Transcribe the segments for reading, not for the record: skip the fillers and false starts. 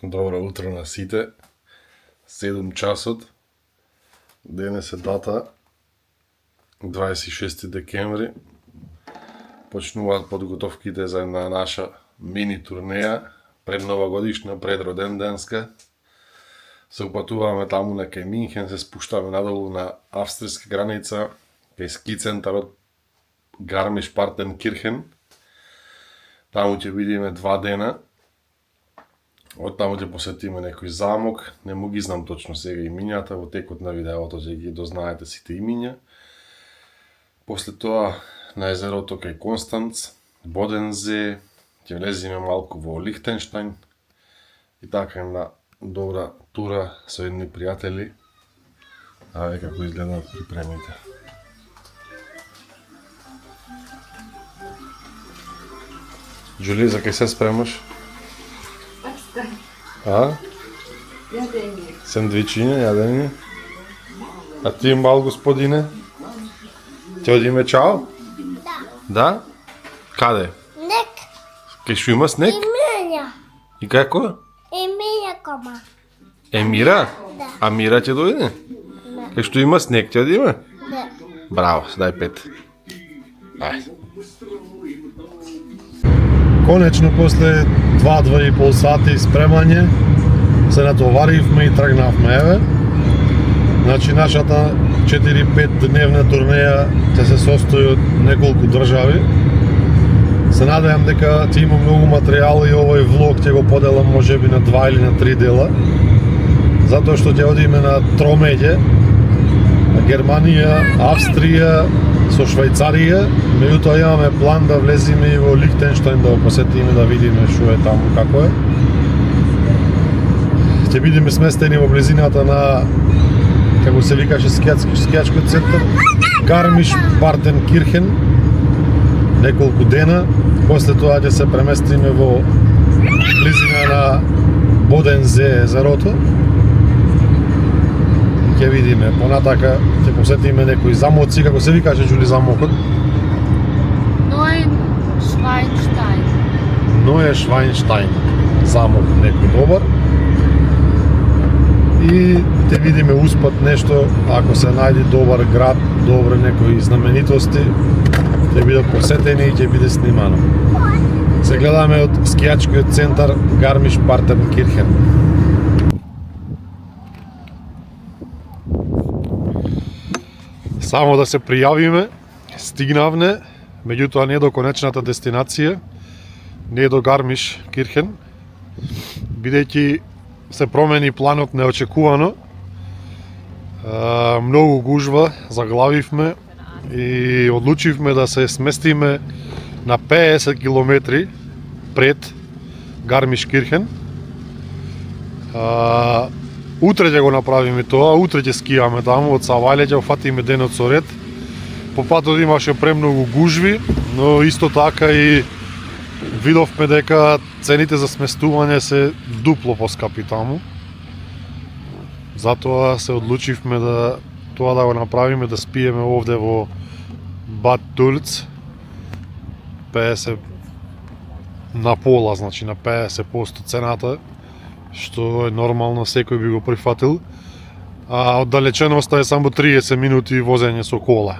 Добро утро на сите. 7 часот. Денес е дата 26 декември. Почнуваат подготовките за една наша мини турнеја пред новогодишна, пред роден денска. Се упатуваме таму на кај Минхен, се спуштаме надолу на австрийска граница, кај ски центарот Гармиш-Партенкирхен. Таму ќе видиме 2 дена. Од таму ќе посетиме некој замок, не му ги знам точно сега имињата, во текот на видеото ќе ги дознаете сите имиња. После тоа на езерото кај Констанц, Бодензе, ќе влеземе малку во Лихтенштајн и така една добра тура со едни пријатели. Аве како изгледаат припремите. Џули, за кај се спремаш? А? Јадење. Сендвичиња, јадење. А ти, мал господине? Ќе одиме чао? Да. Да? Каде? Нек. Кај што има снег? Емилија. И како? Емилија кома. Емира? Да. А Мира ќе дојде? Да. Кај што има снег ќе одиме? Да. Браво, дај 5. Ај. Конечно, после 2-2,5 сати спремање, се натоваривме и тргнавме, еве. Значи, нашата 4-5 дневна турнеја ќе се состои од неколку држави. Се надевам дека ќе има многу материјал и овој влог ќе го поделам можеби на 2 или на 3 дела. Затоа што ќе одиме на тромеѓе, Германија, Австрија, со Швајцарија, меѓутоа имаме план да влеземе и во Лихтенштајн да го посетиме, да видиме што е таму, како е. Ќе бидеме сместени во близината на, како се викаше, скијачкиот центар Гармиш-Партенкирхен, неколку дена. После тоа ќе се преместиме во близина на Бодензе езерото. Ќе видиме, понатака ќе посетиме некои замоци, како се викаше Џули замокот? Neuschwanstein. Neuschwanstein замок некој добар. И ќе видиме успат нешто, ако се најде добар град, добре некои знаменитости, ќе бидат посетени и ќе биде снимано. Се гледаме од скијачкиот центар Гармиш-Партенкирхен. Само да се пријавиме, стигнавме, меѓутоа не до конечната дестинација, не до Гармиш-Кирхен, бидејќи се промени планот неочекувано. Многу гужва, заглавивме и одлучивме да се сместиме на 50 километри пред Гармиш-Кирхен. Утре ќе го направиме тоа, утре ќе скијаме таму, од Савајле ќе офатиме денот со ред. По патот имаше премногу гужви, но исто така и видовме дека цените за сместување се дупло поскапи таму. Затоа се одлучивме да тоа да го направиме, да спиеме овде во Бад Тулц. 50 на пола, значи на 50% цената, што е нормално, секој би го прифатил. А оддалеченоста е само 30 минути возење со кола.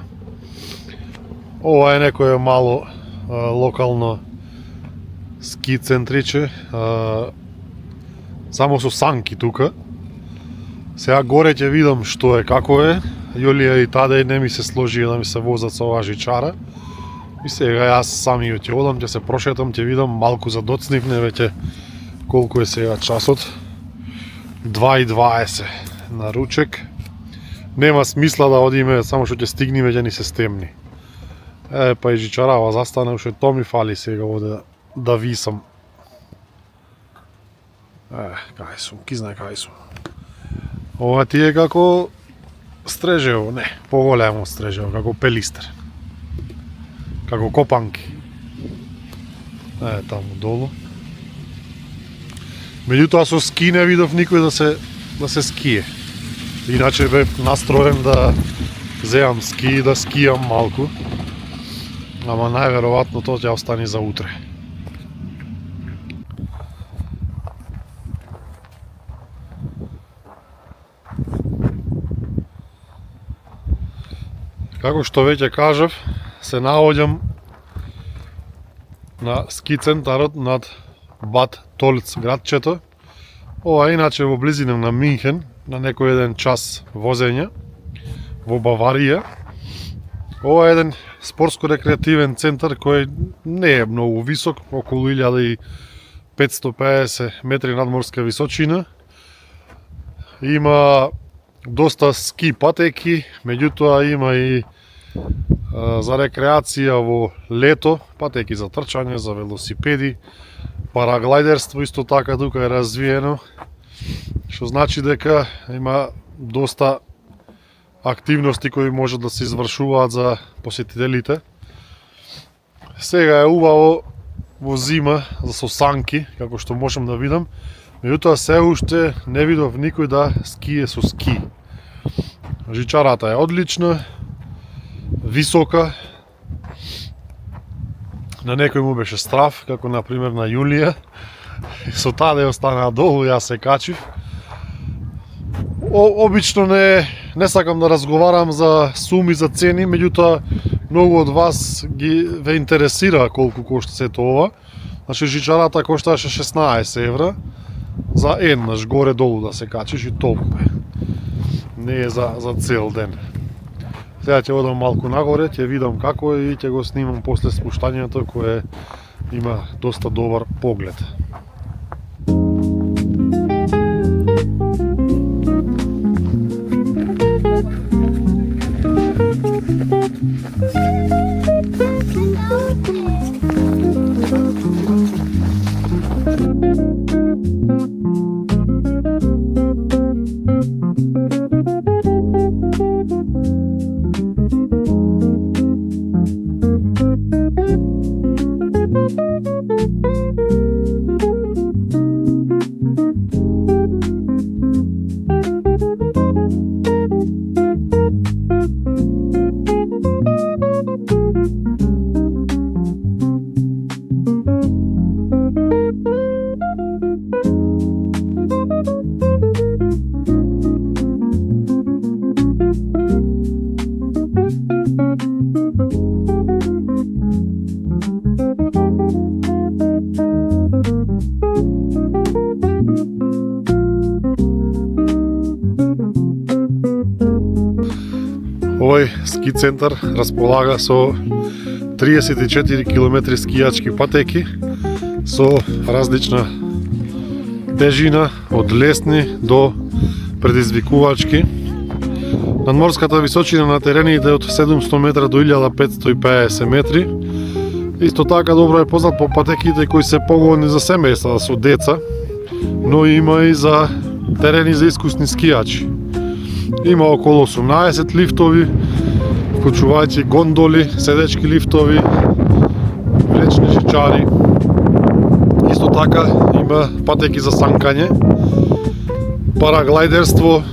Ова е некое мало локално ски центриче, само со санки тука. Сега горе ќе видам што е, како е. Јолија и таде не ми се сложи да ми се возат со оваа жичара. И сега јас самиот ќе одам, ќе се прошетам, ќе видам, малку задоцнивне веќе колку е сега часот. 2:20 на ручек. Нема смисла да одиме, само што ќе стигнеме ќе ни се стемни. Па и жичарава застана, уште то ми фали сега овде да висам. Кај сум, ки знае кај сум. Ова ти е како стрежево, не, поголемо стрежево, како пелистер. Како копанки. Таму долу. Меѓутоа со ски не видов никој да се ские. Иначе бев настроен да земам ски и да скијам малку. Ама најверојатно тоа ќе остане за утре. Како што веќе кажав, се наоѓам на ски центарот над Бад Толц градчето. Ова е иначе во близина на Минхен, на некој еден час возење во Баварија. Ова е еден спортско-рекреативен центар кој не е многу висок, околу 1550 метри надморска височина. Има доста ски патеки, меѓутоа има и за рекреација во лето, патеки за трчање, за велосипеди, параглайдерство исто така тука е развиено, што значи дека има доста активности кои може да се извршуваат за посетителите. Сега е убаво во зима за сосанки, како што можам да видам, меѓутоа се уште не видов никој да ские со ски. Жичарата е одлична, висока. На некој му беше страв, како например на Јулија. Со таде останаа долу, јас се качив. Обично не сакам да разговарам за суми, за цени, меѓутоа многу од вас ве интересира колку кошта сето ова. Значи жичарата кошташе 16 евра за еднаш горе-долу да се качиш и толку е. Не е за цел ден. Сега ќе одам малку нагоре, ќе видам како е и ќе го снимам после спуштањето кое има доста добар поглед. Овој ски центар располага со 34 км скијачки патеки со различна тежина од лесни до предизвикувачки. Надморската височина на терените е од 700 метра до 1550 метри. Исто така добро е познат по патеките кои се погодни за семејства со деца, но има и за терени за искусни скијачи. Има околу 18 лифтови, вклучувајќи гондоли, седечки лифтови, влечни жичари. Исто така има патеки за санкање, параглайдерство.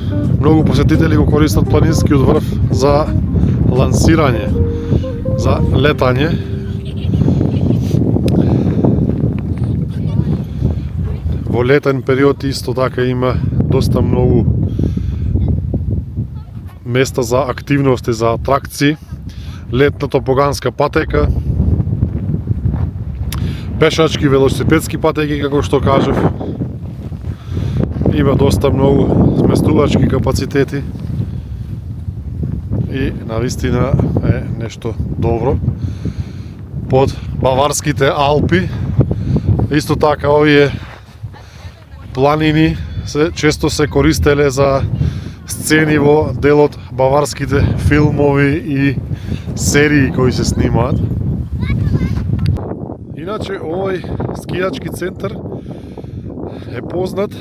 Многу посетители го користат планинскиот врв за лансирање, за летање. Во летен период исто така има доста многу места за активности, за атракции, летна топоганска патека, пешачки, велосипедски патеки, како што кажав. Има доста многу сместувачки капацитети и навистина е нешто добро. Под Баварските Алпи, исто така овие планини често се користеле за сцени во делот баварските филмови и серии кои се снимаат. Иначе овој скијачки центар е познат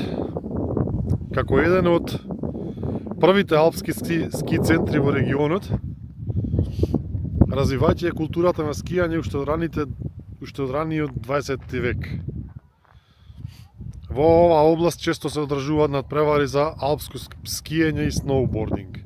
како еден од првите алпски ски центри во регионот, развивајќи културата на скијање уште од раниот 20 век. Во оваа област често се одржуваат надпревари за алпско скиење и сноубординг.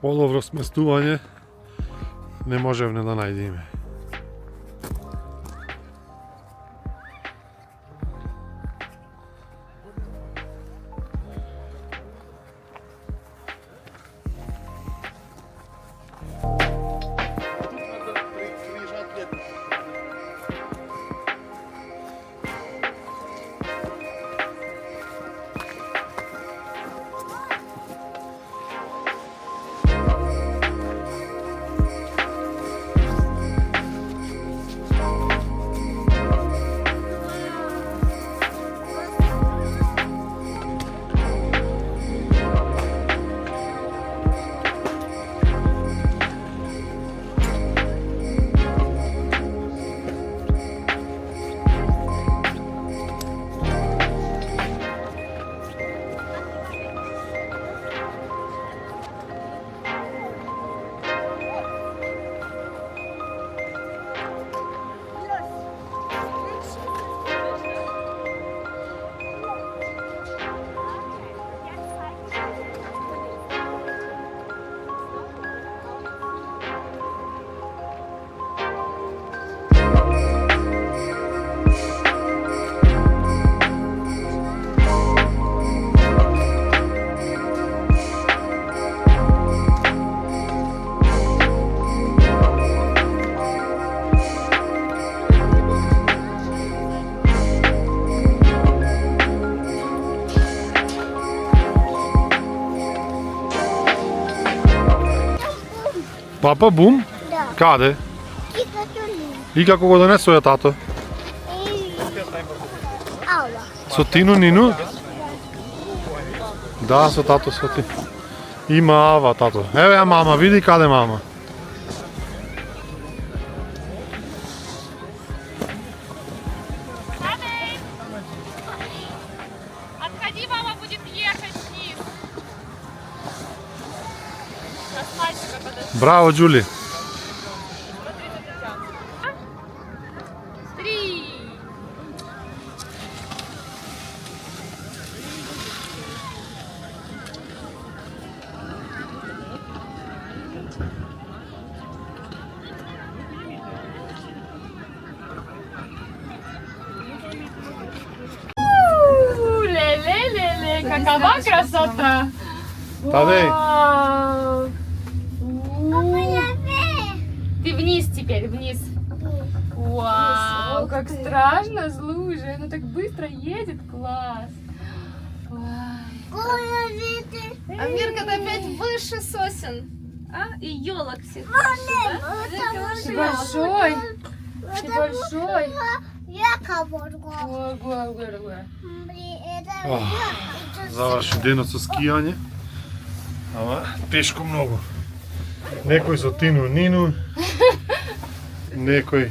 Подобро сместување не можевме да најдеме. Папа Бум? Да. Каде? И като ли? И како го донесоја тато? Ала. Со Тину Нину? Да, со тато, со ти. Има Ава, тато. Еве ја мама, види каде мама. Отходи, мама будет ехать вниз. Сейчас мальчика подожди. Браво, Джули. Три. Ле-ле-ле-ле, какова красота! Тадей. Вау! Папа, я вверх. Ты вниз теперь, вниз. Вау, как страшно с лужи. Она так быстро едет, класс. Ой. Коля, видишь? Амирка, ты опять выше сосен. А? И елок всех. Ты большой, ты большой. Я кого-то. Ого. Заврши денот со скијање. Ама тешко многу. Некој со Тину Нину. Некој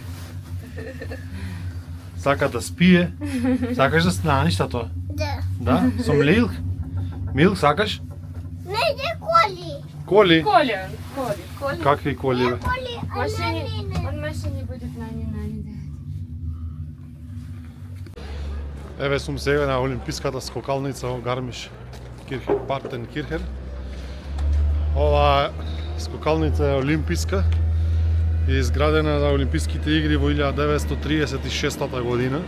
сака да спие. Сакаш да станеш тато? Да. Да? Со млилк? Милк сакаш? Не, не Коли. Коли? Коля. Какви коли бе? Коли, В машине, Анна. он в машине будет нани. Еве сум сега на олимписката скокалница во Гармиш Партенкирхен. Ова скокалница е олимписка и е изградена за Олимписките игри во 1936 година.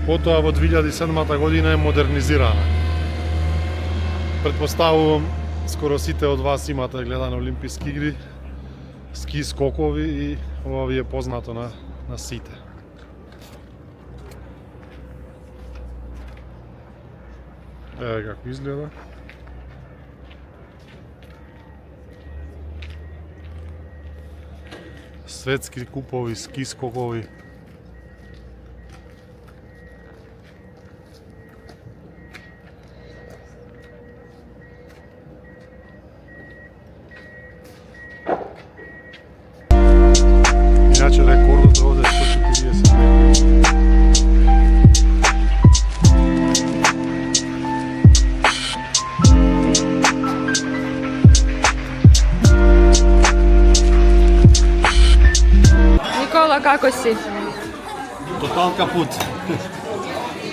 Потоа во 2007 година е модернизирана. Предпоставувам скоро сите од вас имате гледано Олимписки игри, ски скокови и ова ви е познато на сите. Еве како изгледа. Светски купови, ски скокови. Иначе рекордот е овде 140 метри. Никола, како си? Тотал капут.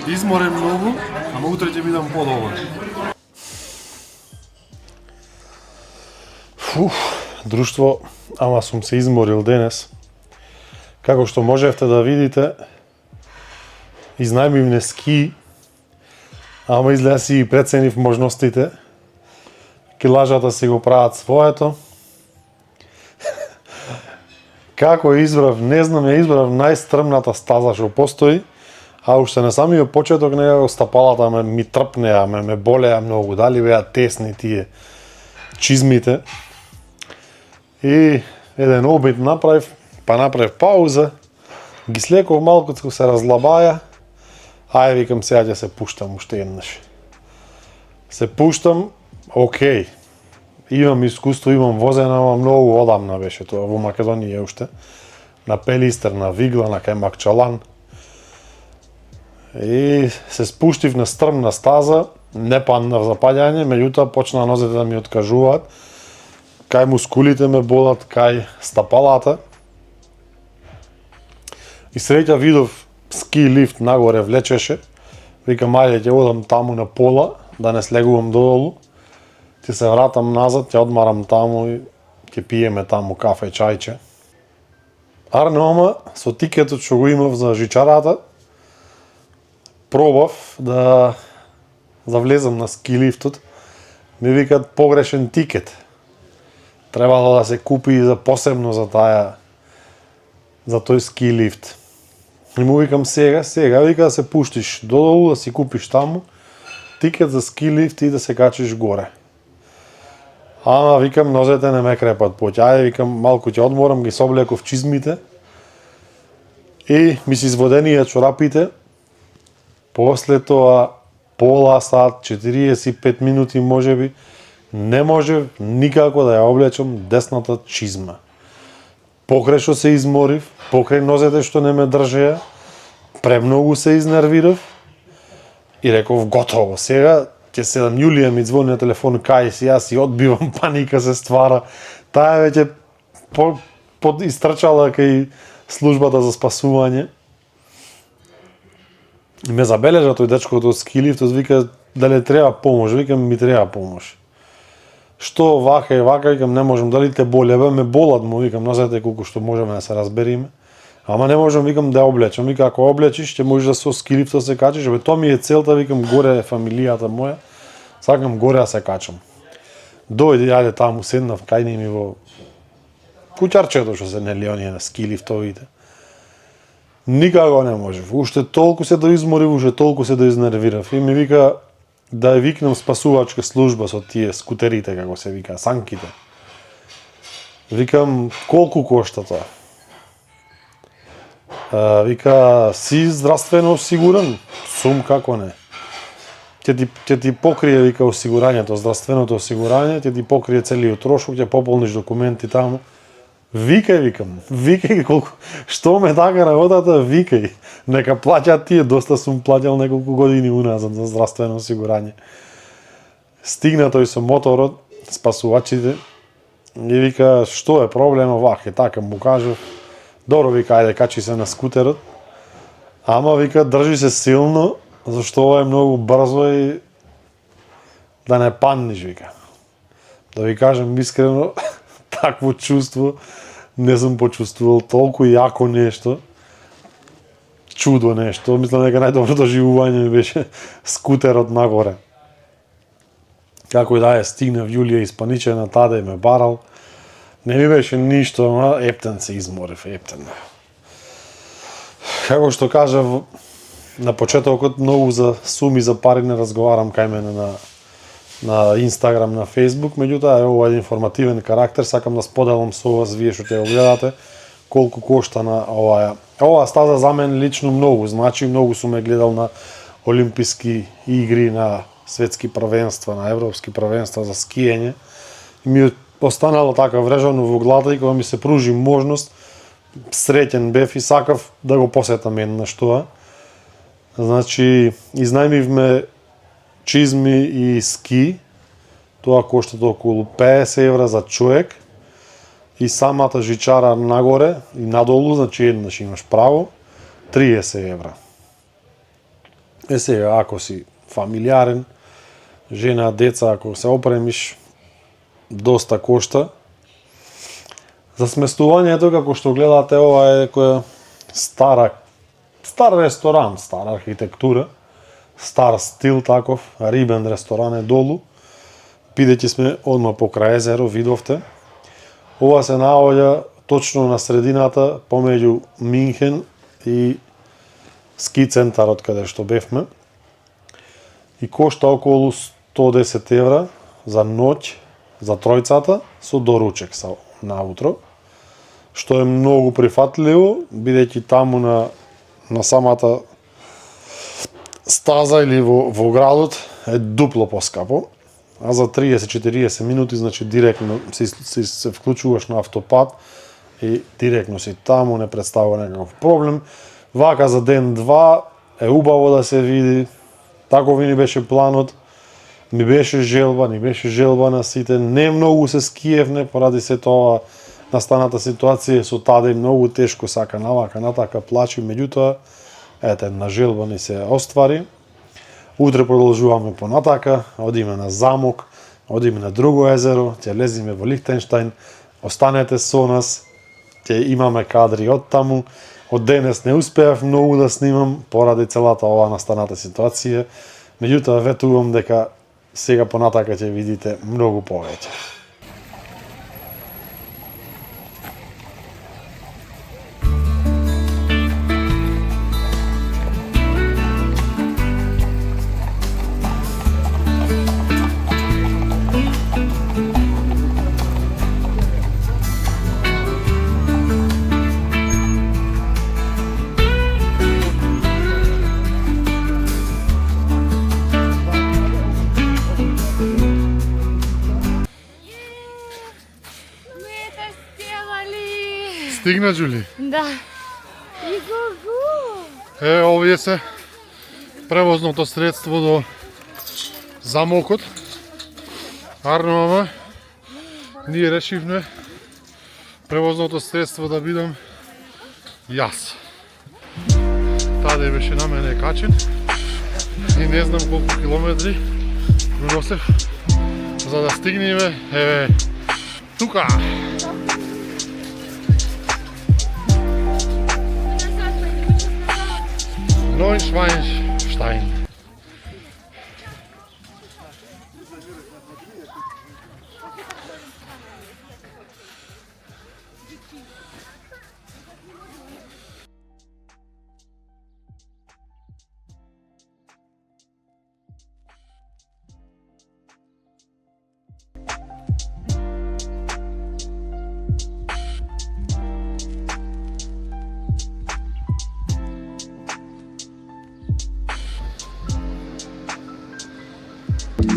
Изморен многу, ама утре ќе бидам подобар. Друштво, ама сум се изморил денес. Како што можевте да видите, изнајмивме ски, ама изгледа си и преценив можностите. Килажата си го прават своето. Како избрав, не знам, ја избрав најстрмната стаза што постои, а уште на самиот почеток некако стапалата ми трпнеа, ме болеа многу, дали беа тесни тие чизмите. И еден обид направив, па направив пауза, ги слеков малку, се разлабаја, ај викам сега ќе се пуштам уште еднаш. Се пуштам, окей. Имам искуство, имам возена, ама многу одамна беше тоа во Македонија уште. На Пелистер, на Вигла, на кај Макчалан. И се спуштив на стрмна стаза, не паднав за паѓање, меѓутоа почнаа нозете да ми откажуваат. Кај мускулите ме болат, кај стапалата. И среќа видов ски лифт нагоре влечеше. Викам, ајде ќе одам таму на пола, да не слегувам додолу. Ќе се вратам назад, ќе одмарам таму и ќе пиеме таму кафе, чајче. Арнеома, со тикетот што го имав за жичарата, пробав да влезам на ски лифтот. Ми викат погрешен тикет. Требало да се купи за посебно за тој ски лифт. И му викам сега вика да се пуштиш додолу, да си купиш таму тикет за ски лифт и да се качиш горе. Ама викам нозете не ме крепат поќе. Ајде викам малку ќе одморам, ги соблеков чизмите и ми се изводенија чорапите. После тоа пола сат, 45 минути можеби, не можев никако да ја облечам десната чизма. Покрај што се изморив, покрај нозете што не ме држеа, премногу се изнервирав и реков готово. Сега ќе 7 Јулија ми звони на телефон, кај си, јас си одбивам, паника се ствара. Таа веќе истрчала кај службата за спасување. И ме забележа тој дечкото од ски лифтот, вика дали треба помош, викам ми треба помош. Што вака и вака, викам не можам, дали те боли, ме болат му, викам нозете колку што можеме да се разбериме. Ама не можам, викам да облечам, вика ако облечиш ќе можеш да со ски лифтот се качиш, тоа ми е целта, викам горе е фамилијата моја, сакам горе да се качам. Дојде, ајде таму седнав кај ми во куќарчето што се нели оние на ски лифтовите. Никако не можев, уште толку се доизморив, уште толку се доизнервирав и ми вика да ја викнам спасувачка служба со тие скутерите, како се вика, санките. Викам, колку кошта тоа? Вика, си здравствено осигурен? Сум, како не. Ќе ти покрие, вика, осигурањето, здравственото осигурање, ќе ти покрие целиот трошок, ќе пополниш документи таму. Викај колку, што ме така работата, викај. Нека плаќаат тие, доста сум плаќал неколку години уназад за здравствено осигурање. Стигна тој со моторот, спасувачите, и вика, што е проблема, вака, така му кажав. Добро, вика, ајде, качи се на скутерот. Ама, вика, држи се силно, зашто ова е многу брзо и да не падниш, вика. Да ви кажам искрено, такво чувство не сум почувствувал, толку јако нешто. Чудо нешто, мислам дека најдоброто живување ми беше скутерот нагоре. Како и да е, стигнав Јулија испаничена, таде ме барал. Не ми беше ништо, ама ептен се изморев, ептен. Како што кажав, на почетокот многу за суми за пари не разговарам кај мене на Инстаграм, на Фейсбук, меѓутоа е ова еден информативен карактер, сакам да споделам со вас, вие што ќе го гледате, колку кошта на оваа. Оваа стаза за мен лично многу значи, многу сум ја гледал на олимписки игри, на светски првенства, на европски првенства за скиење. И ми останало така врежано во главата и кога ми се пружи можност, среќен бев и сакав да го посетам еднаш тоа. Значи, изнајмивме чизми и ски, тоа коштат околу 50 евра за човек и самата жичара нагоре и надолу, значи еднаш имаш право, 30 евра. Сега, ако си фамилиарен, жена, деца, ако се опремиш, доста кошта, За сместувањето, како што гледате, ова е некоја стар ресторан, стара архитектура, стар стил таков, рибен ресторан е долу. Бидејќи сме одма покрај езеро, видовте. Ова се наоѓа точно на средината помеѓу Минхен и ски центарот каде што бевме. И кошта околу 110 евра за ноќ, за тројцата, со доручек наутро, што е многу прифатливо, бидејќи таму на самата стаза или во градот е дупло поскапо, а за 30-40 минути, значи директно се вклучуваш на автопат и директно си таму, не представува некаков проблем. Вака за ден-два е убаво да се види, такови ни беше планот, ни беше желба на сите, не многу се скиевне поради се тоа настаната ситуација со таде многу тешко сака навака натака плачи, меѓутоа ете една желба ни се оствари. Утре продолжуваме понатака, одиме на замок, одиме на друго езеро, ќе лезиме во Лихтенштајн, останете со нас, ќе имаме кадри од таму. Од денес не успеав многу да снимам поради целата ова настаната ситуација, меѓутоа ветувам дека сега понатака ќе видите многу повеќе. Стигна, Джули? Да. Овие се превозното средство до замокот. Арно, мама, ние решивме превозното средство да бидам јас. Таде беше на мене качен и не знам колку километри го носев за да стигнеме тука. Neuschwanstein.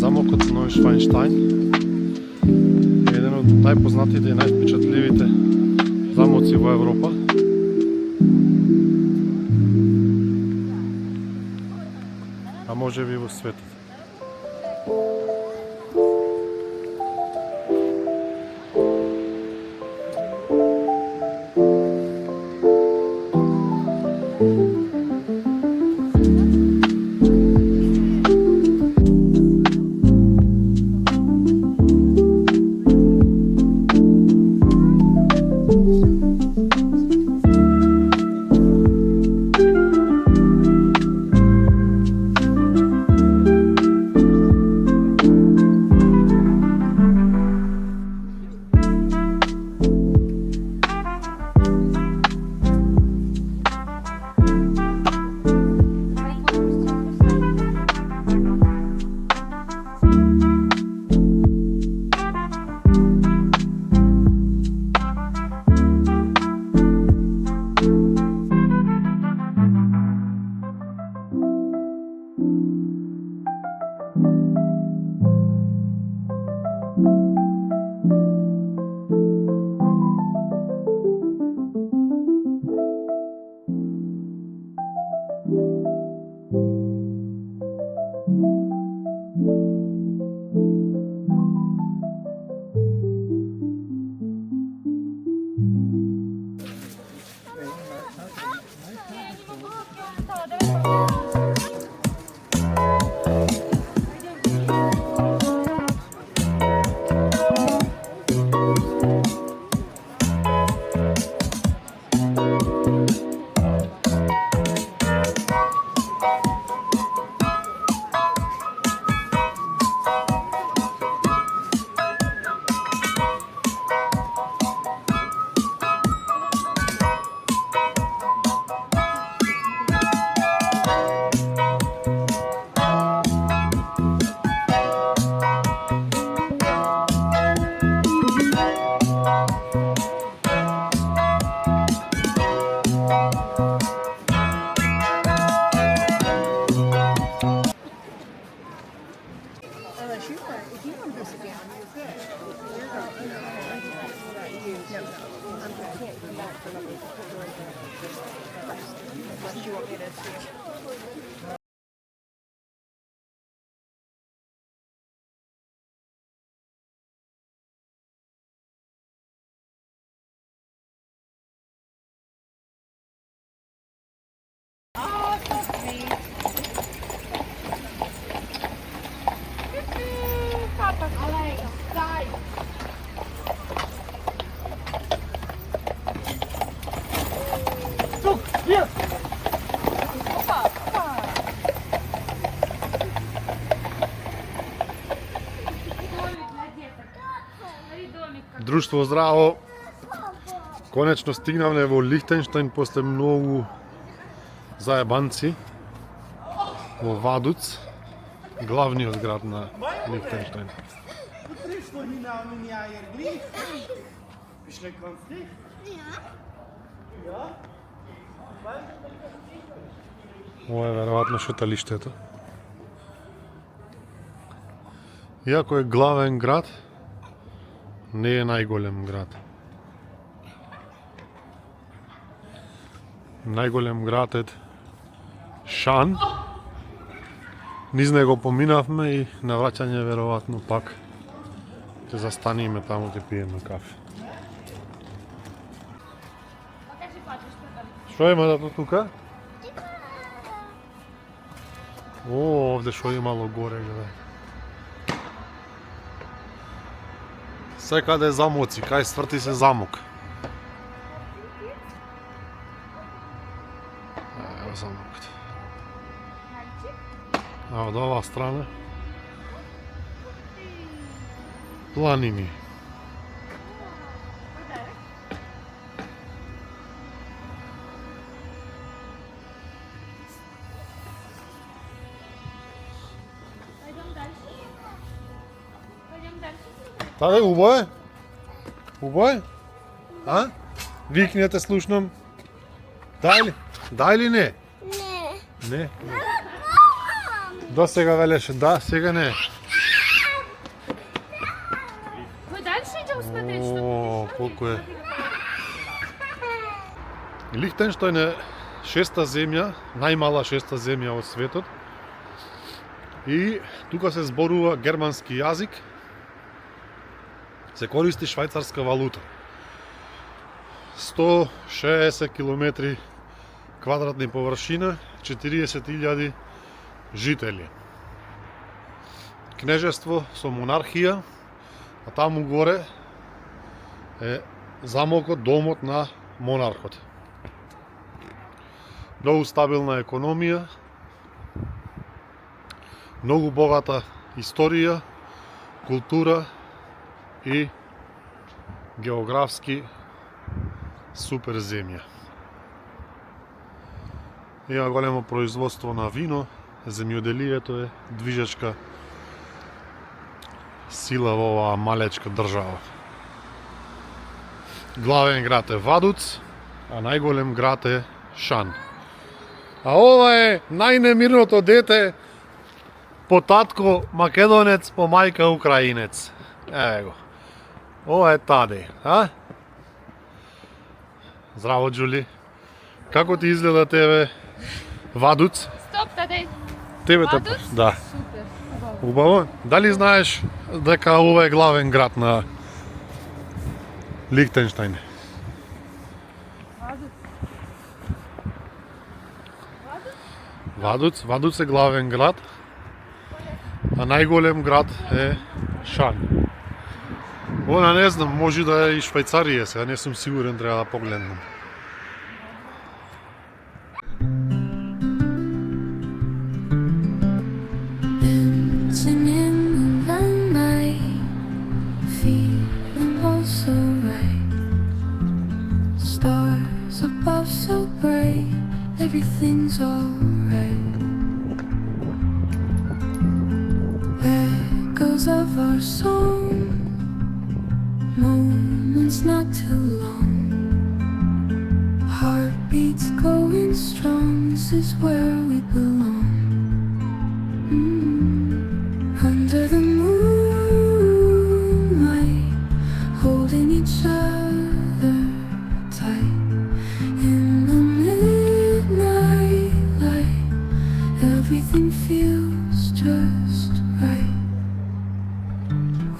Замокот Neuschwanstein е еден од најпознатите и највпечатливите замоци во Европа. А може би во светот. Društvo zdravo! Konečno stignavме во Лихтенштајн после многу заебанци во Вадуц, главниот град на Лихтенштајн. Ова е веројатно шеталиштето. Иако е главен град, не е најголем град. Најголем град е Шан. Низ него поминавме и на враќање веројатно пак ќе застаниме таму ќе пиеме кафе. Што има да тука? О, овде што имало горе, гледај. Секаде замоци, кај сврти се замок. Ево замокот. А од оваа страна планини. Таде, убаво е? Убаво е? А? Викнете, слушнам. Дај ли? Дај ли не? Не. Не? До сега велеше да, сега не. Мы дальше идем смотреть, что О, колку е. Лихтенштајн е шеста земја, најмала шеста земја од светот. И тука се зборува германски јазик. Се користи швајцарска валута. 160 км квадратни површина, 40.000 жители. Кнежество со монархија, а таму горе е замокот, домот на монархот. Многу стабилна економија, многу богата историја, култура и географски супер земја. Има големо производство на вино, земјоделието е движечка сила во оваа малечка држава. Главен град е Вадуц, а најголем град е Шан. А ова е најнемирното дете, по татко македонец, по мајка украинец. Ево го. Ова е Таде, а? Здраво, Џули. Како ти изгледа тебе Вадуц? Стоп, Тадей. Тебе те... Вадуц? Да. Супер. Убаво. Дали знаеш дека ова е главен град на Лихтенштајн? Вадуц е главен град, а најголем град е Шан. Она не знам, може да е и Швајцарија, сега не сум сигурен, треба да погледнам. Dancing in the night, feeling oh so right. Stars above so bright, everything's alright. Echoes of our song, moments not too long. Heartbeats going strong, this is where we belong. Under the moon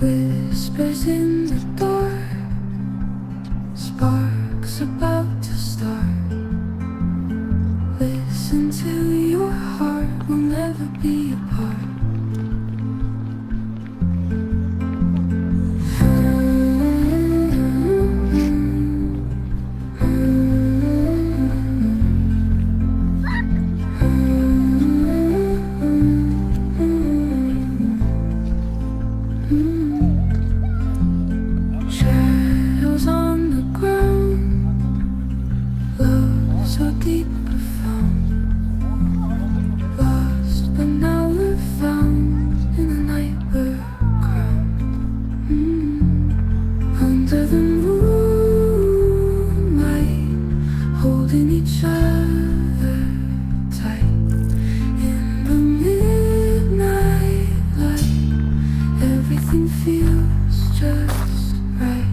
Whispers in the door, sparks about to start. Listen to your heart, we'll never be apart. Shadows on the ground, love so deep profound. Lost but now we're found in the night we're crowned. Under the moonlight, holding each other tight. In the midnight light, everything feels just right.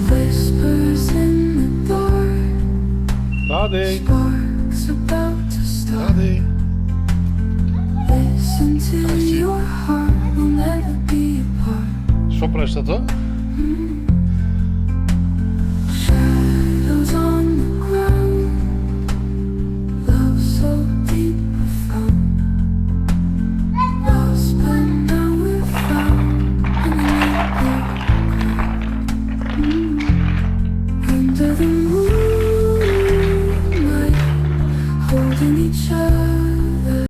Whispers in the door, Tadej, sparks about to start. Tadej. Listen to your heart, we'll never be apart. Що преш to? Mm.